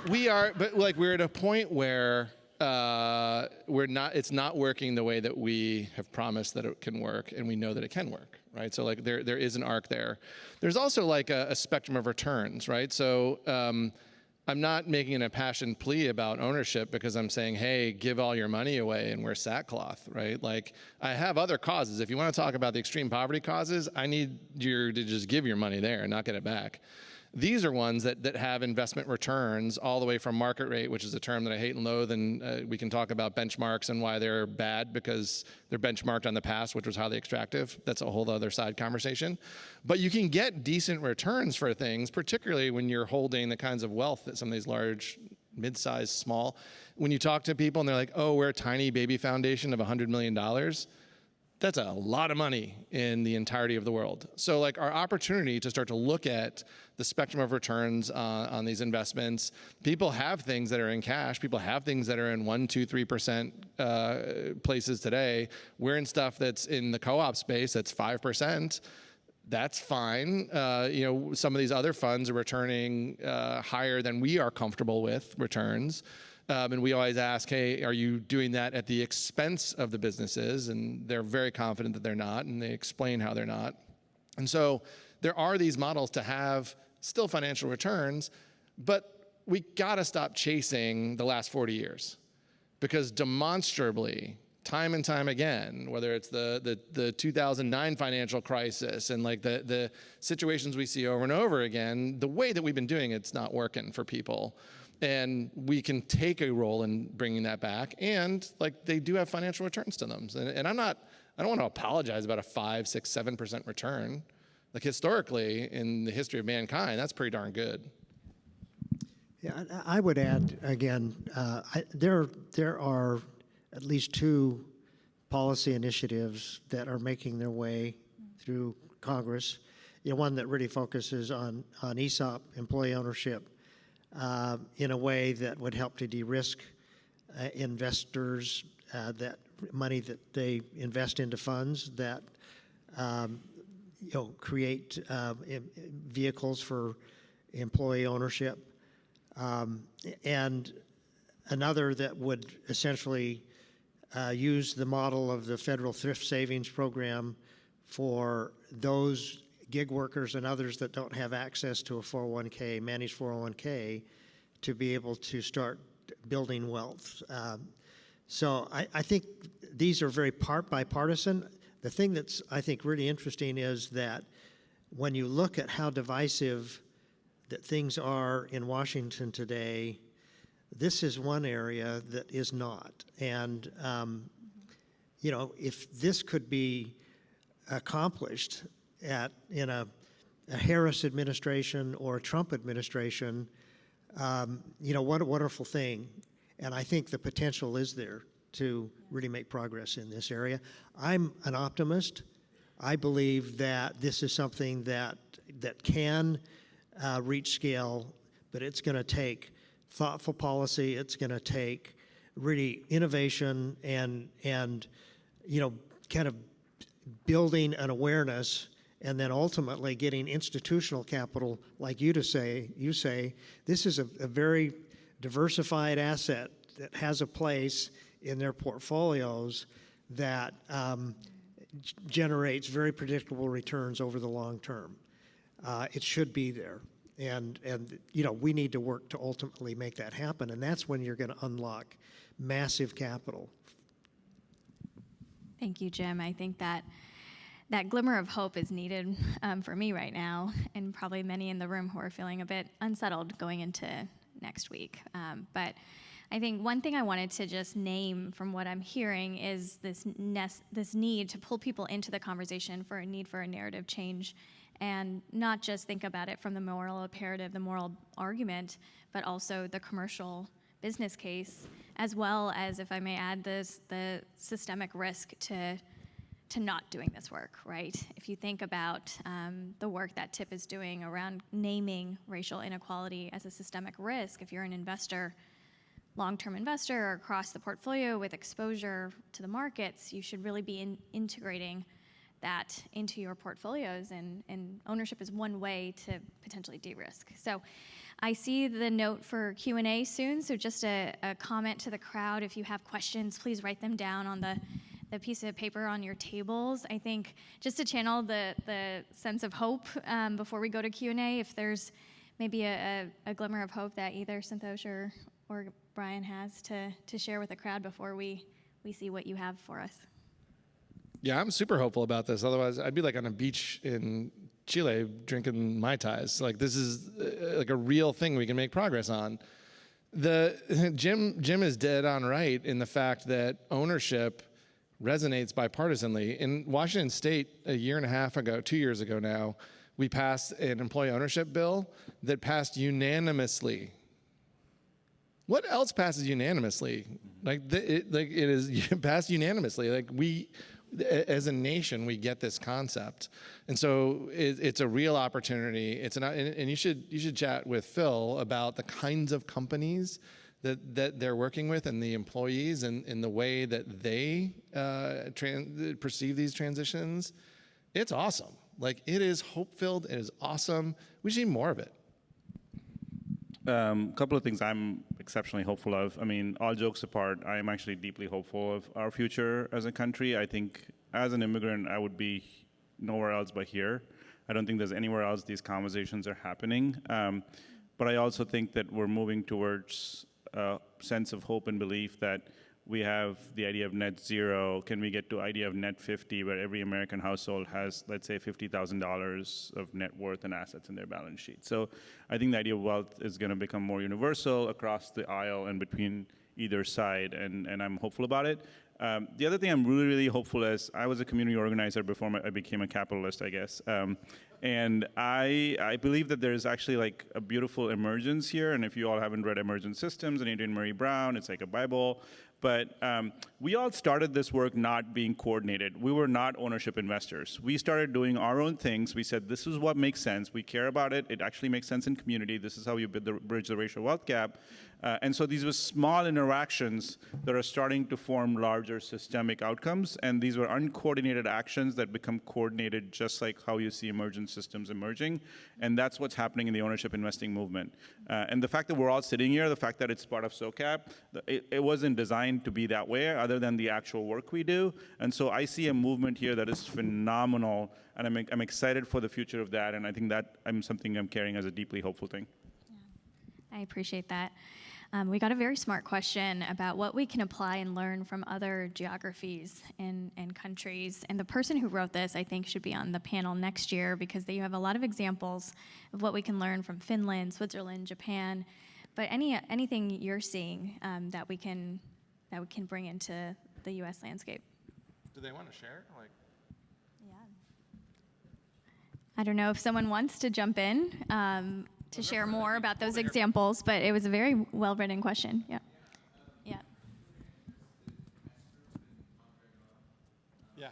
[SPEAKER 4] we're at a point where it's not working the way that we have promised that it can work, and we know that it can work, right? So there is an arc there. There's also a spectrum of returns, right? So I'm not making an impassioned plea about ownership because I'm saying, hey, give all your money away and wear sackcloth, right? I have other causes. If you want to talk about the extreme poverty causes, I need you to just give your money there and not get it back. These are ones that have investment returns all the way from market rate, which is a term that I hate and loathe, and we can talk about benchmarks and why they're bad because they're benchmarked on the past, which was highly extractive. That's a whole other side conversation. But you can get decent returns for things, particularly when you're holding the kinds of wealth that some of these large, mid-sized, small. When you talk to people and they're like, oh, we're a tiny baby foundation of $100 million, that's a lot of money in the entirety of the world. So our opportunity to start to look at the spectrum of returns on these investments, people have things that are in cash, people have things that are in 1%, 2%, 3% places today. We're in stuff that's in the co-op space that's 5%. That's fine. Some of these other funds are returning higher than we are comfortable with returns. And we always ask, hey, are you doing that at the expense of the businesses? And they're very confident that they're not, and they explain how they're not. And so there are these models to have still financial returns, but we gotta stop chasing the last 40 years. Because demonstrably, time and time again, whether it's the 2009 financial crisis and the situations we see over and over again, the way that we've been doing it's not working for people. And we can take a role in bringing that back, and they do have financial returns to them. And I don't want to apologize about a 5%, 6%, 7% return. Historically, in the history of mankind, that's pretty darn good.
[SPEAKER 2] Yeah, I would add again, there are at least two policy initiatives that are making their way through Congress. One that really focuses on ESOP, employee ownership, in a way that would help to de-risk investors, that money that they invest into funds that create vehicles for employee ownership, and another that would essentially use the model of the federal thrift savings program for those gig workers and others that don't have access to a 401k, managed 401k, to be able to start building wealth. So I think these are very bipartisan. The thing that's, I think, really interesting is that when you look at how divisive that things are in Washington today, this is one area that is not. And, if this could be accomplished in a Harris administration or a Trump administration, what a wonderful thing. And I think the potential is there to really make progress in this area. I'm an optimist. I believe that this is something that can reach scale, but it's going to take thoughtful policy. It's going to take really innovation and kind of building an awareness, and then ultimately getting institutional capital like you say this is a very diversified asset that has a place in their portfolios that generates very predictable returns over the long term. It should be there. And we need to work to ultimately make that happen. And that's when you're going to unlock massive capital.
[SPEAKER 1] Thank you, Jim. I think that glimmer of hope is needed for me right now, and probably many in the room who are feeling a bit unsettled going into next week. But I think one thing I wanted to just name from what I'm hearing is this need to pull people into the conversation for a need for a narrative change, and not just think about it from the moral imperative, the moral argument, but also the commercial business case, as well as, if I may add, the systemic risk to not doing this work, right? If you think about the work that TIP is doing around naming racial inequality as a systemic risk, if you're an investor, long-term investor, or across the portfolio with exposure to the markets, you should really be integrating that into your portfolios, and ownership is one way to potentially de-risk. So I see the note for Q&A soon, so just a comment to the crowd. If you have questions, please write them down on the piece of paper on your tables. I think just to channel the sense of hope before we go to Q&A, if there's maybe a glimmer of hope that either Santhosh or Brian has to share with the crowd before we see what you have for us.
[SPEAKER 4] Yeah, I'm super hopeful about this. Otherwise, I'd be like on a beach in Chile drinking Mai Tais. Like, this is like a real thing we can make progress on. Jim is dead on right in the fact that ownership resonates bipartisanly. In Washington State, a year and a half ago, 2 years ago now, we passed an employee ownership bill that passed unanimously. What else passes unanimously? It is passed unanimously. Like, we, as a nation, we get this concept, and so it's a real opportunity. And you should chat with Phil about the kinds of companies that they're working with, and the employees, and the way that they perceive these transitions. It's awesome. Like, it is hope-filled. It is awesome. We see more of it.
[SPEAKER 3] Couple of things I'm exceptionally hopeful of. I mean, all jokes apart, I am actually deeply hopeful of our future as a country. I think as an immigrant, I would be nowhere else but here. I don't think there's anywhere else these conversations are happening. But I also think that we're moving towards a sense of hope and belief that we have the idea of net zero. Can we get to idea of net 50, where every American household has, let's say, $50,000 of net worth and assets in their balance sheet? So I think the idea of wealth is going to become more universal across the aisle and between either side, and I'm hopeful about it. The other thing I'm really, really hopeful is, I was a community organizer before I became a capitalist, I guess. And I believe that there's actually like a beautiful emergence here. And if you all haven't read Emergent Systems and Adrienne Maree Brown, it's like a Bible. But we all started this work not being coordinated. We were not ownership investors. We started doing our own things. We said, this is what makes sense. We care about it. It actually makes sense in community. This is how you bridge the racial wealth gap. And so these were small interactions that are starting to form larger systemic outcomes. And these were uncoordinated actions that become coordinated, just like how you see emergent systems emerging. And that's what's happening in the ownership investing movement. And the fact that we're all sitting here, the fact that it's part of SOCAP, it wasn't designed to be that way, other than the actual work we do. And so I see a movement here that is phenomenal, and I'm excited for the future of that. And I think that something I'm carrying as a deeply hopeful thing.
[SPEAKER 1] Yeah. I appreciate that. We got a very smart question about what we can apply and learn from other geographies and countries. And the person who wrote this, I think, should be on the panel next year because they have a lot of examples of what we can learn from Finland, Switzerland, Japan. But anything you're seeing that we can bring into the U.S. landscape.
[SPEAKER 4] Do they want to share?
[SPEAKER 1] Yeah. I don't know if someone wants to jump in to share more about those examples, but it was a very well-written question. Yeah. Yeah.
[SPEAKER 4] Yeah.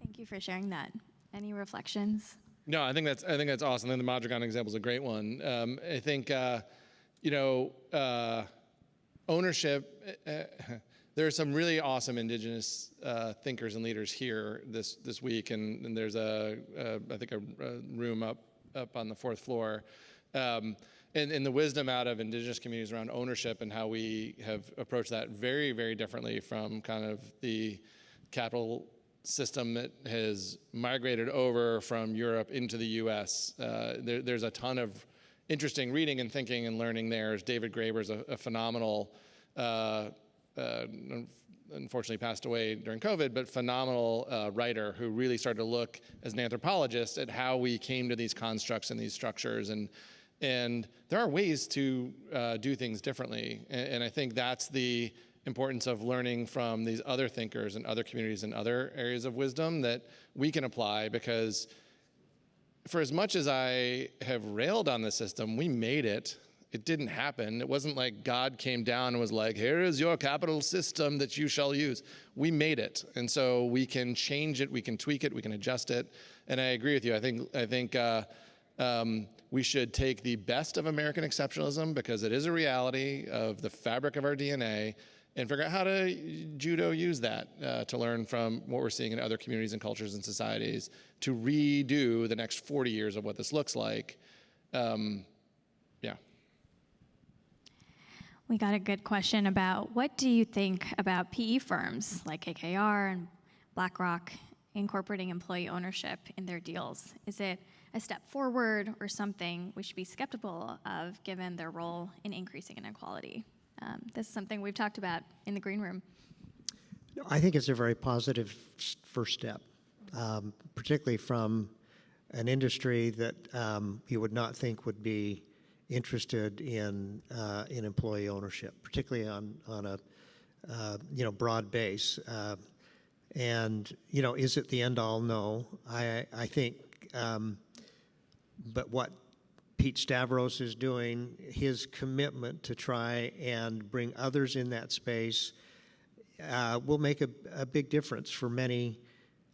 [SPEAKER 1] Thank you for sharing that. Any reflections?
[SPEAKER 4] No, I think that's awesome. I think the Madrigal example is a great one. I think ownership. There are some really awesome indigenous thinkers and leaders here this week, and there's I think a room up on the 4th floor. And the wisdom out of indigenous communities around ownership and how we have approached that very, very differently from kind of the capital system that has migrated over from Europe into the U.S. There's a ton of interesting reading and thinking and learning there. David Graeber's a phenomenal, unfortunately passed away during COVID, but phenomenal writer who really started to look as an anthropologist at how we came to these constructs and these structures. And there are ways to do things differently. And I think that's the importance of learning from these other thinkers and other communities and other areas of wisdom that we can apply, because for as much as I have railed on the system, we made it. It didn't happen. It wasn't like God came down and was like, here is your capital system that you shall use. We made it. And so we can change it, we can tweak it, we can adjust it. And I agree with you. I think we should take the best of American exceptionalism, because it is a reality of the fabric of our DNA, and figure out how to judo use that to learn from what we're seeing in other communities and cultures and societies to redo the next 40 years of what this looks like. Yeah.
[SPEAKER 1] We got a good question about what do you think about PE firms like KKR and BlackRock incorporating employee ownership in their deals? Is it a step forward or something we should be skeptical of given their role in increasing inequality? This is something we've talked about in the green room.
[SPEAKER 2] I think it's a very positive first step, particularly from an industry that you would not think would be interested in employee ownership, particularly on a broad base. And is it the end all? No, I think. But what Pete Stavros is doing, his commitment to try and bring others in that space will make a big difference for many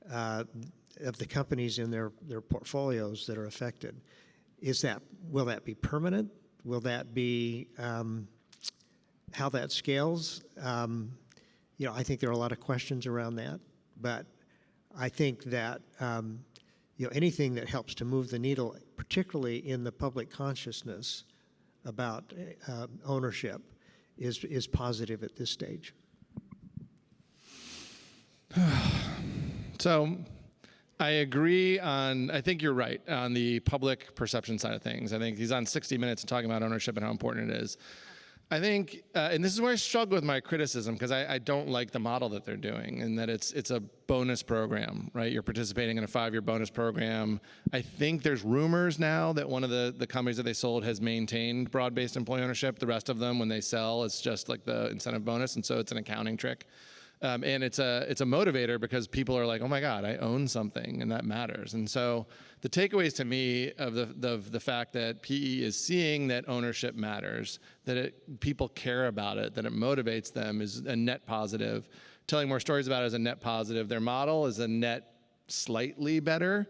[SPEAKER 2] of the companies in their portfolios that are affected. Will that be permanent? Will that be how that scales? I think there are a lot of questions around that, but I think that anything that helps to move the needle, particularly in the public consciousness about ownership, is positive at this stage.
[SPEAKER 4] So I agree I think you're right on the public perception side of things. I think he's on 60 Minutes talking about ownership and how important it is. I think, and this is where I struggle with my criticism, because I don't like the model that they're doing, and that it's a bonus program, right? You're participating in a 5-year bonus program. I think there's rumors now that one of the companies that they sold has maintained broad-based employee ownership. The rest of them, when they sell, it's just like the incentive bonus, and so it's an accounting trick. And it's a motivator because people are like, oh my God, I own something, and that matters. And so the takeaways to me of the fact that PE is seeing that ownership matters, that people care about it, that it motivates them, is a net positive. Telling more stories about it is a net positive. Their model is a net slightly better.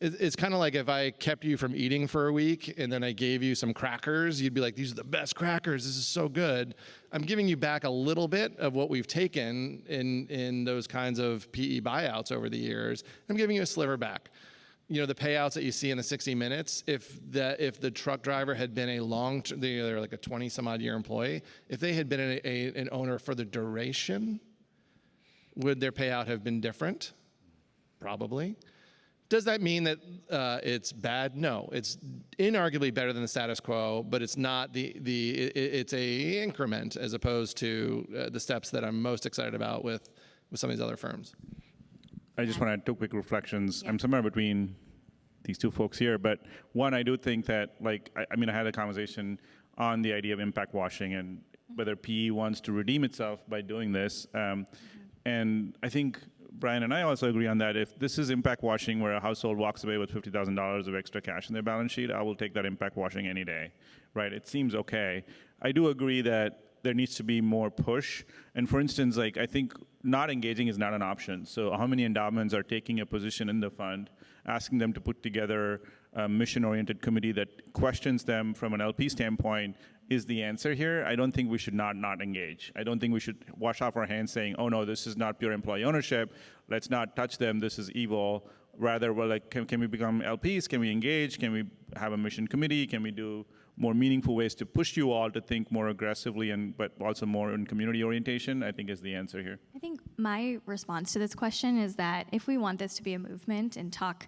[SPEAKER 4] It's kind of like if I kept you from eating for a week and then I gave you some crackers, you'd be like, these are the best crackers, this is so good. I'm giving you back a little bit of what we've taken in those kinds of PE buyouts over the years. I'm giving you a sliver back. You know, the payouts that you see in the 60 Minutes, if the truck driver had been they're like a 20 some odd year employee, if they had been an owner for the duration, would their payout have been different? Probably. Does that mean that it's bad? No, it's inarguably better than the status quo, but it's not it's a increment as opposed to the steps that I'm most excited about with some of these other firms.
[SPEAKER 3] I just want to add 2 quick reflections.
[SPEAKER 1] Yeah.
[SPEAKER 3] I'm somewhere between these 2 folks here, but one, I do think that, like, I mean, I had a conversation on the idea of impact washing and whether PE wants to redeem itself by doing this. And I think Brian and I also agree on that. If this is impact washing where a household walks away with $50,000 of extra cash in their balance sheet, I will take that impact washing any day, right? It seems okay. I do agree that there needs to be more push. And for instance, like, I think not engaging is not an option. So how many endowments are taking a position in the fund, asking them to put together a mission-oriented committee that questions them from an LP standpoint is the answer here. I don't think we should not engage. I don't think we should wash off our hands saying, oh no, this is not pure employee ownership. Let's not touch them. This is evil. Rather, we're like, can we become LPs? Can we engage? Can we have a mission committee? Can we do more meaningful ways to push you all to think more aggressively but also more in community orientation, I think is the answer here.
[SPEAKER 1] I think my response to this question is that if we want this to be a movement and talk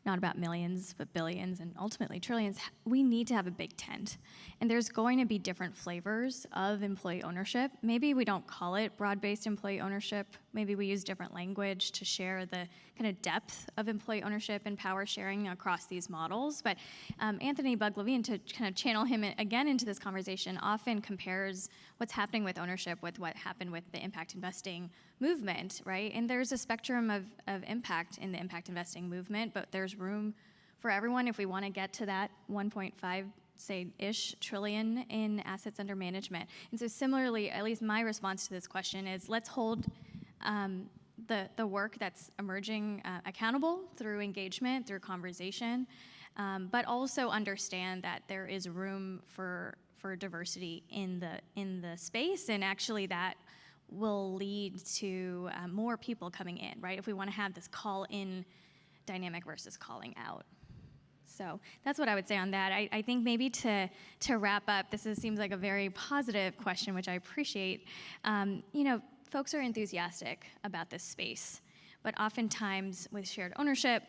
[SPEAKER 1] not about millions, but billions and ultimately trillions, we need to have a big tent. And there's going to be different flavors of employee ownership. Maybe we don't call it broad-based employee ownership. Maybe we use different language to share the kind of depth of employee ownership and power sharing across these models. But Anthony Bug-Levine, to kind of channel him again into this conversation, often compares what's happening with ownership with what happened with the impact investing movement, right? And there's a spectrum of impact in the impact investing movement, but there's room for everyone if we want to get to that 1.5, say-ish trillion in assets under management. And so similarly, at least my response to this question is let's hold the work that's emerging accountable through engagement, through conversation, but also understand that there is room for diversity in the space, and actually that will lead to more people coming in, right? If we want to have this call-in dynamic versus calling out. So that's what I would say on that. I think maybe to wrap up, seems like a very positive question, which I appreciate. Folks are enthusiastic about this space, but oftentimes with shared ownership,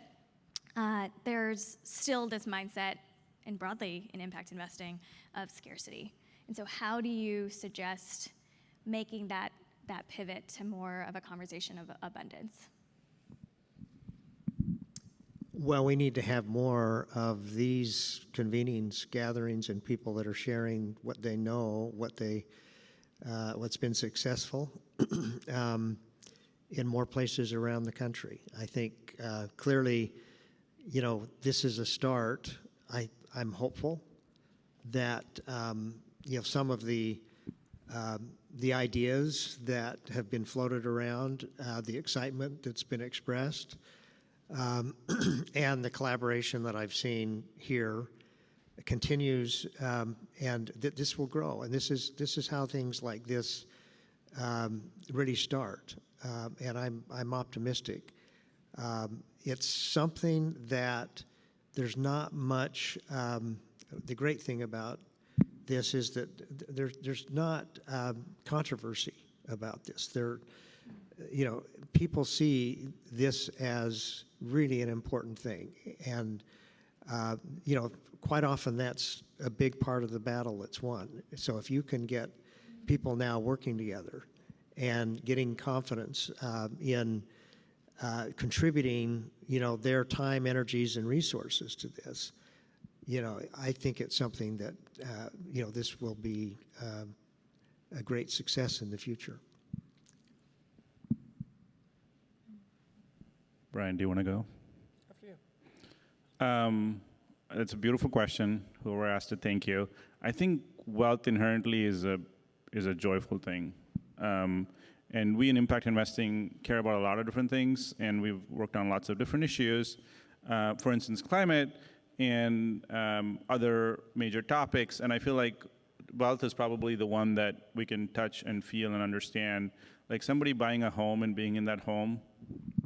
[SPEAKER 1] there's still this mindset, and broadly in impact investing, of scarcity. And so how do you suggest making that pivot to more of a conversation of abundance?
[SPEAKER 2] Well, we need to have more of these convenings, gatherings, and people that are sharing what they know, what's been successful in more places around the country. I think clearly, this is a start. I'm hopeful that some of the ideas that have been floated around, the excitement that's been expressed, and the collaboration that I've seen here continues, and this will grow. And this is how things like this really start. And I'm optimistic. It's something that there's not much. The great thing about this is that there's not controversy about this. People see this as really an important thing, and Quite often that's a big part of the battle that's won. So if you can get people now working together and getting confidence in contributing, their time, energies, and resources to this, I think it's something that, this will be a great success in the future.
[SPEAKER 3] Brian, do you want to go?
[SPEAKER 4] After you.
[SPEAKER 3] It's a beautiful question. Whoever asked it, thank you. I think wealth inherently is a joyful thing. And we in impact investing care about a lot of different things, and we've worked on lots of different issues. For instance, climate and other major topics. And I feel like wealth is probably the one that we can touch and feel and understand. Like somebody buying a home and being in that home,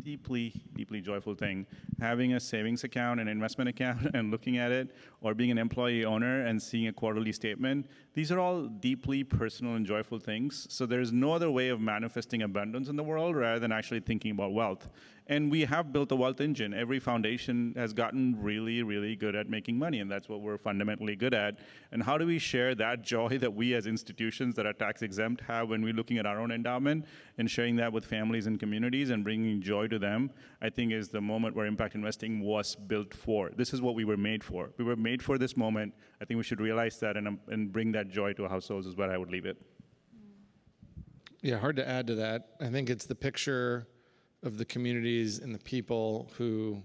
[SPEAKER 3] deeply, deeply joyful thing. Having a savings account, an investment account, and looking at it, or being an employee owner and seeing a quarterly statement, these are all deeply personal and joyful things. So there's no other way of manifesting abundance in the world rather than actually thinking about wealth. And we have built a wealth engine. Every foundation has gotten really, really good at making money, and that's what we're fundamentally good at. And how do we share that joy that we as institutions that are tax exempt have when we're looking at our own endowment and sharing that with families and communities and bringing joy to them, I think is the moment where impact investing was built for. This is what we were made for. We were made for this moment. I think we should realize that and bring that joy to households is where I would leave it.
[SPEAKER 4] Yeah, hard to add to that. I think it's the picture of the communities and the people who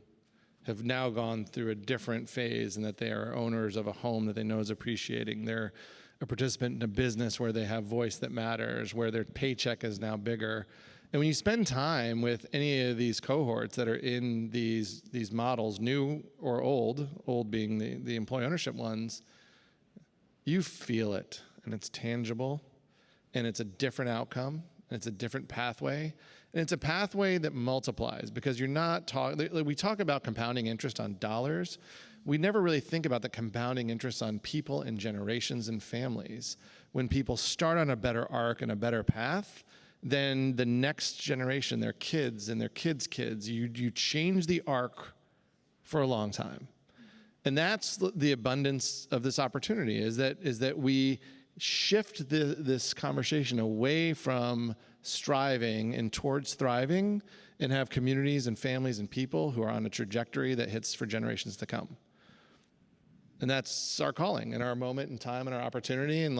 [SPEAKER 4] have now gone through a different phase and that they are owners of a home that they know is appreciating. They're a participant in a business where they have voice that matters, where their paycheck is now bigger. And when you spend time with any of these cohorts that are in these models, new or old being the employee ownership ones, you feel it, and it's tangible, and it's a different outcome, and it's a different pathway. And it's a pathway that multiplies because you're not we talk about compounding interest on dollars. We never really think about the compounding interest on people and generations and families. When people start on a better arc and a better path, then the next generation, their kids and their kids' kids, you change the arc for a long time. And that's the abundance of this opportunity, is that we shift this conversation away from striving and towards thriving and have communities and families and people who are on a trajectory that hits for generations to come. And that's our calling and our moment in time and our opportunity. And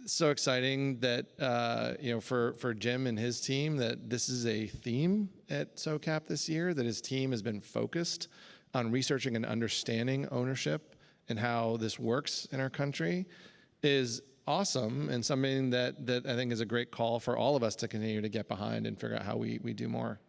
[SPEAKER 4] so exciting that, for Jim and his team, that this is a theme at SOCAP this year, that his team has been focused on researching and understanding ownership and how this works in our country is awesome, and something that I think is a great call for all of us to continue to get behind and figure out how we do more.